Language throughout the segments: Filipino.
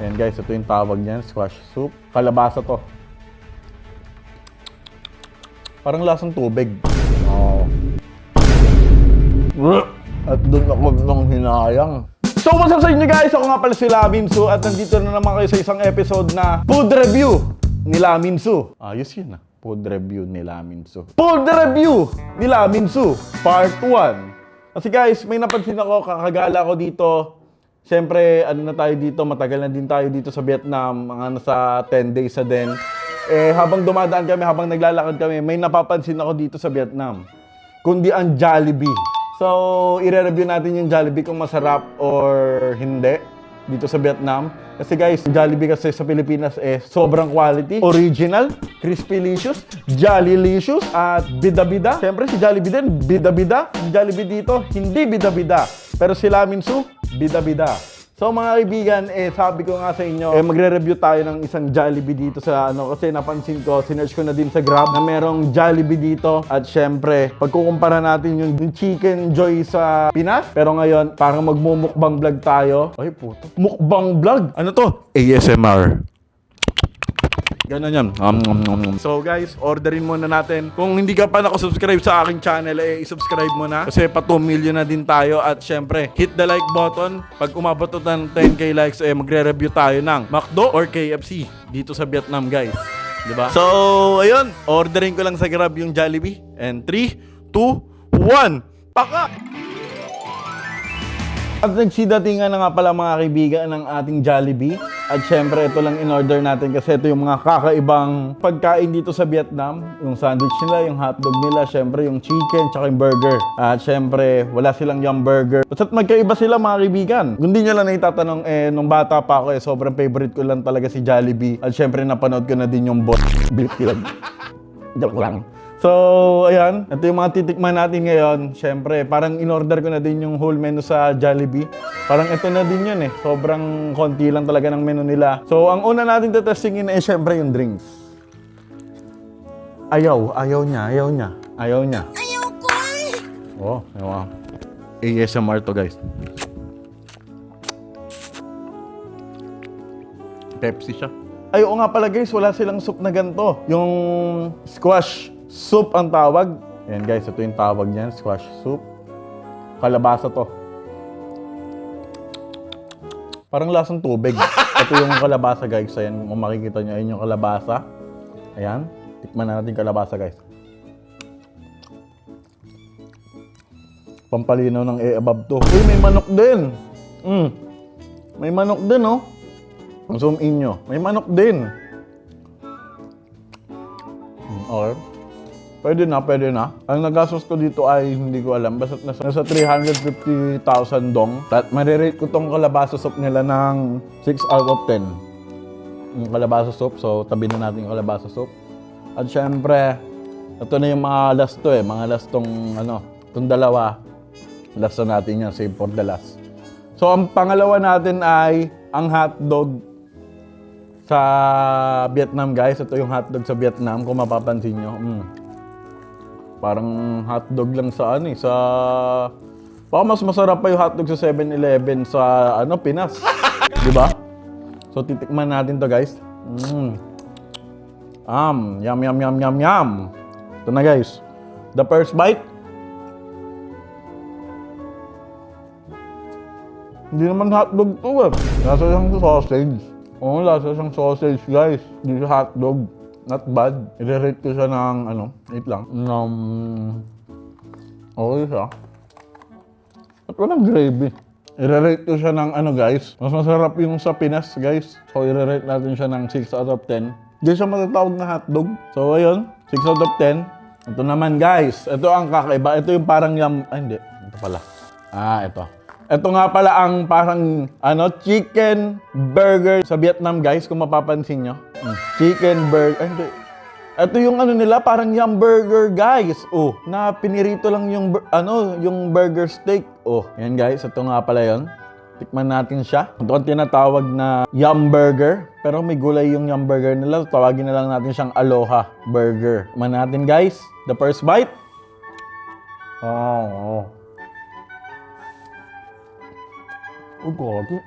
Ayan guys, ito yung tawag niyan, squash soup. Kalabasa to. Parang lasang tubig. Oh. At doon ako nang hinayang. So what's up sa inyo guys? Ako nga pala si Laminsu at nandito na naman kayo sa isang episode na food review ni Laminsu. Ayos yun ah. Food review ni Laminsu. Food review ni Laminsu Part 1. Kasi guys, may napansin ako, kakagala ko dito. Siyempre, ano na tayo dito, matagal na din tayo dito sa Vietnam. Mga nasa 10 days na din. Habang dumadaan kami, habang naglalakad kami, may napapansin ako dito sa Vietnam. Kundi ang Jollibee. So, i-review natin yung Jollibee kung masarap or hindi dito sa Vietnam. Kasi guys, Jollibee kasi sa Pilipinas sobrang quality, original, crispy-licious, Jollilicious, at bida-bida. Siyempre si Jollibee din, bida-bida. Yung Jollibee dito, hindi bida-bida. Pero si Laminsu, bida-bida. So mga kaibigan, sabi ko nga sa inyo, magre-review tayo ng isang Jollibee dito sa kasi napansin ko, sinearch ko na din sa Grab na merong Jollibee dito. At syempre, pagkukumpara natin yung Chicken Joy sa Pinas. Pero ngayon, parang magmumukbang vlog tayo. Ay puto, mukbang vlog? Ano to? ASMR. Ganun yan. So guys, orderin muna natin. Kung hindi ka pa nakasubscribe sa aking channel, i-subscribe mo na. Kasi pa 2 million na din tayo. At syempre, hit the like button. Pag umabot ng 10k likes, magre-review tayo ng McDo or KFC dito sa Vietnam guys. Diba? So, ayun. Orderin ko lang sa Grab yung Jollibee. And 3, 2, 1. Paka! At nagsidatingan na nga pala mga kaibigan ng ating Jollibee. At syempre ito lang in-order natin kasi ito yung mga kakaibang pagkain dito sa Vietnam. Yung sandwich nila, yung hotdog nila, syempre yung chicken, tsaka yung burger. At syempre wala silang yung burger. Basta't magkaiba sila mga kaibigan. Kung di nyo lang naitatanong, nung bata pa ako sobrang favorite ko lang talaga si Jollibee. At syempre napanood ko na din yung bot. Joke lang. So, ayan. Ito yung mga titikman natin ngayon. Siyempre, parang in-order ko na din yung whole menu sa Jollibee. Parang ito na din yun Sobrang konti lang talaga ng menu nila. So, ang una natin tetestingin siyempre yung drinks. Ayaw niya. Ayaw ko Oh, ewan. ASMR to guys. Pepsi siya. Ay, oo nga pala guys, wala silang soup na ganito. Yung squash soup ang tawag. Ayan guys, ito yung tawag niyan, squash soup. Kalabasa to. Parang lasang tubig. Ito yung kalabasa guys. Ayan, kung makikita nyo, ayan yung kalabasa. Ayan, tikman na natin kalabasa guys. Pampalinaw ng above to. Uy, may manok din. May manok din Zoom in nyo. May manok din. Okay. Pwede na. Ang nagastos ko dito ay hindi ko alam. Basta nasa 350,000 dong. At marirate ko tong kalabasa soup nila ng 6 out of 10. Yung kalabasa soup. So, tabi na natin yung kalabasa soup. At syempre, ito na yung mga last to Mga last tong itong dalawa. Last na natin yan. Save for the last. So, ang pangalawa natin ay ang hotdog sa Vietnam guys. Ito yung hotdog sa Vietnam kung mapapansin nyo. Parang hotdog lang sa sa... Baka mas masarap pa yung hotdog sa 7-Eleven sa Pinas. Diba? So titikman natin to guys. Yum. Ito na guys. The first bite. Hindi naman hotdog to Lasa siyang sausage. Lasa siyang sausage guys. Hindi siya hotdog. Not bad. I-rate ko siya ng wait lang. Okay siya. At walang gravy. I-rate ko siya ng guys. Mas masarap yung sa Pinas guys. So i-rate natin siya ng 6 out of 10. Hindi siya matatawag na hotdog. So ayun, 6 out of 10. Ito naman guys. Ito ang kakaiba. Ito yung parang hindi. Ito pala. Ito. Ito nga pala ang parang chicken burger sa Vietnam guys, kung mapapansin nyo. Chicken burger. Hindi. Ito yung nila, parang yum burger guys. Na pinirito lang yung yung burger steak. Yan guys, ito nga pala yon. Tikman natin siya. Ito ang tinatawag na yum burger. Pero may gulay yung yum burger nila. Tawagin na lang natin siyang Aloha burger. Tikman natin guys. The first bite. Gagi.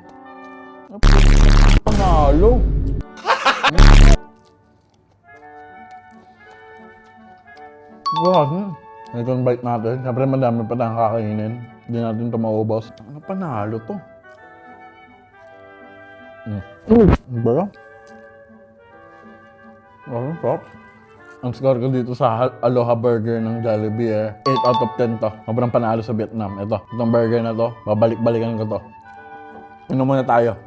Grabe. Itong bite natin. Siyempre madami pa tayong kakainin. Hindi natin ito maubos. Ano panalo to? Ano ba yun? Ano, sarap. Ang score ko dito sa Aloha Burger ng Jollibee 8 out of 10 to. Sobrang panalo sa Vietnam. Itong burger na to, babalik-balikan ko to. Inom muna tayo.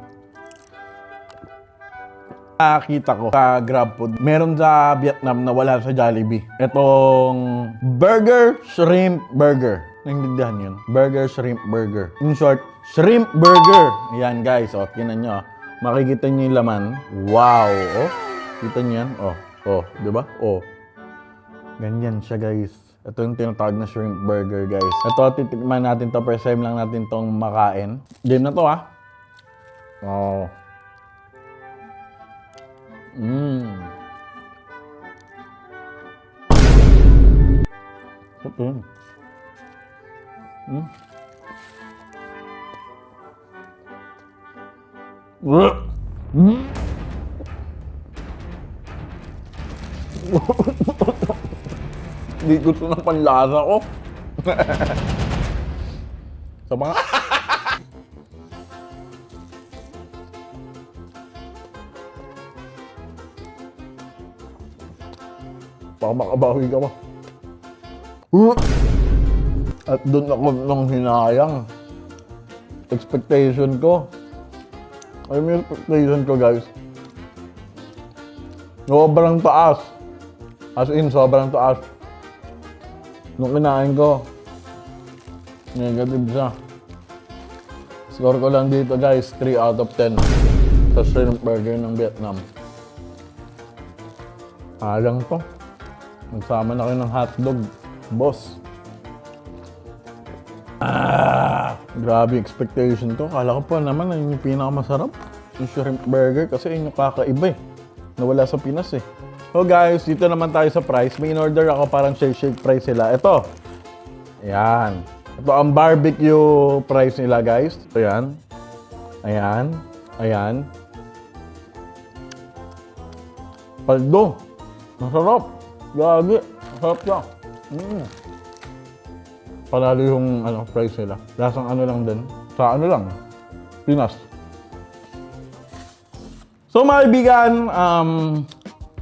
Nakita ko sa GrabFood, meron sa Vietnam na wala sa Jollibee. Itong Burger Shrimp Burger. Naintindihan yun? Burger Shrimp Burger. In short, Shrimp Burger. Ayan guys, tingnan nyo. Makikita nyo yung laman. Wow! Kita nyo yan? Di ba? Ganyan siya guys. Ito yung tinatawag na shrimp burger guys. Ito, titikman natin to. First time lang natin tong makain. Game na to Okay. Hindi gusto ng panlasa ko. Sa mga... Baka makabawi ka pa. At doon ako nang hinayang. Expectation ko. Ay, may expectation ko guys. Sobrang taas. As in, sobrang taas. Nung kinain ko, negative siya. Score ko lang dito guys, 3 out of 10 sa shrimp burger ng Vietnam. Alang to. Nagsama na kayo ng hotdog, boss. Grabe expectation to. Kala ko pa naman na yun yung pinakamasarap. Yung shrimp burger kasi yun yung kakaiba Nawala sa Pinas So guys, dito naman tayo sa price. May in-order ako parang shake price sila. Ito. Ayan. Ito ang barbecue price nila guys. Ito yan. Ayan. Ayan. Paldo. Masarap. Gagi. Masarap siya. Panalo yung price nila. Lasang lang din. Sa Pinas. So mga kaibigan,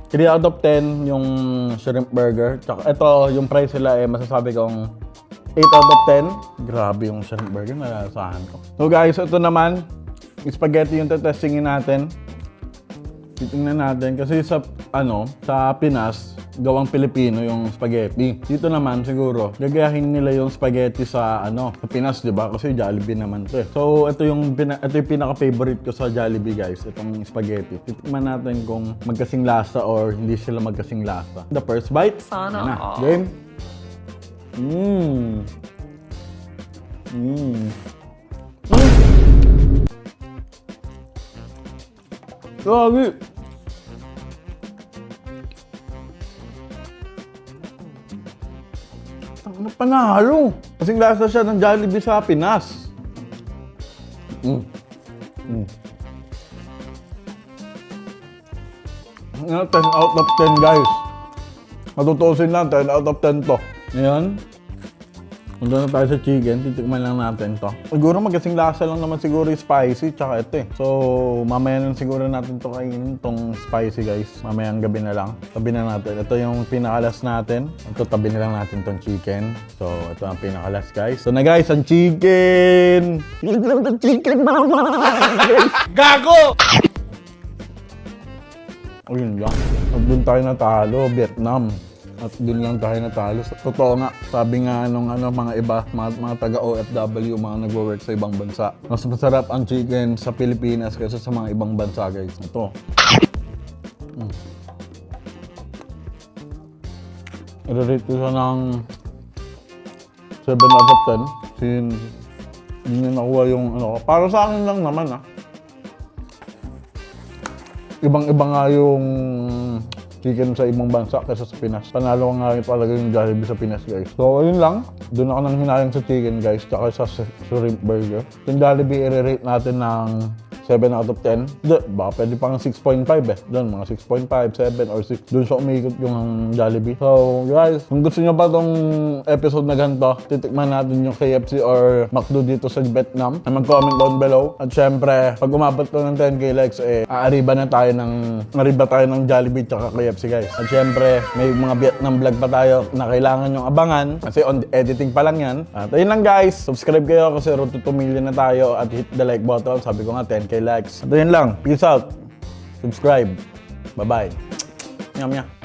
3 out of 10 yung shrimp burger. Tsaka ito, yung price nila masasabi kong 8 out of 10. Grabe yung shrimp burger, nalasahan ko. So guys, ito naman, spaghetti yung testingin natin. Titingnan natin kasi sa Pinas, gawang Pilipino yung spaghetti. Dito naman siguro, gagayahin nila yung spaghetti sa Pinas, 'di ba? Kasi Jollibee naman 'to. So, ito yung pinaka-favorite ko sa Jollibee, guys, itong spaghetti. Titikman natin kung magkasing lasa or hindi sila magkasing lasa. The first bite. Sana. Game. Grabe! Ano panalo? Kasing lasa siya ng Jollibee sa Pinas. 10 out of 10 guys. Matutusin lang, 10 out of 10 to. Ngayon, punta na tayo sa chicken, titikman lang natin to. Siguro magkasing lasa lang naman siguro yung spicy tsaka ito So, mamaya na siguro natin to kainin, tong spicy guys. Mamayang gabi na lang. Tabi na natin. Ito yung pinakalas natin. Ito, tabi na lang natin tong chicken. So, ito ang pinakalas guys. So na guys, ang chicken! Chicken Gago! Ayun lang. At doon tayo natalo, Vietnam. At doon lang tayo natalo. Totoo nga, sabi nga nung mga iba, mga taga-OFW, mga nagwo-work sa ibang bansa. Mas masarap ang chicken sa Pilipinas kaysa sa mga ibang bansa, guys. Ito. I-rate ko siya ng 7 out of 10. Since hindi niya nakuha yung para sa akin lang naman Ibang-iba nga yung chicken sa ibang bansa kaysa sa Pinas. Panalo ko nga rin talaga yung Jollibee sa Pinas, guys. So, ayun lang. Doon ako nang hinayang sa chicken, guys, tsaka sa shrimp burger. Yung Jollibee, i-rate natin ng 7 out of 10. Baka pwede pang 6.5 eh. Doon, mga 6.5, 7 or 6. Doon siya umikot yung Jollibee. So, guys, kung gusto nyo pa tong episode na ganito, titikman natin yung KFC or McDo dito sa Vietnam. Mag-comment down below. At syempre, pag umabot to ng 10k likes, aariba tayo ng Jollibee tsaka KFC, guys. At syempre, may mga Vietnam vlog pa tayo na kailangan yung abangan kasi on editing pa lang yan. At ayun lang, guys. Subscribe kayo kasi road to 2 million na tayo at hit the like button. Sabi ko nga, 10k likes. At ayun lang. Peace out. Subscribe. Bye-bye. Nyam, nyam.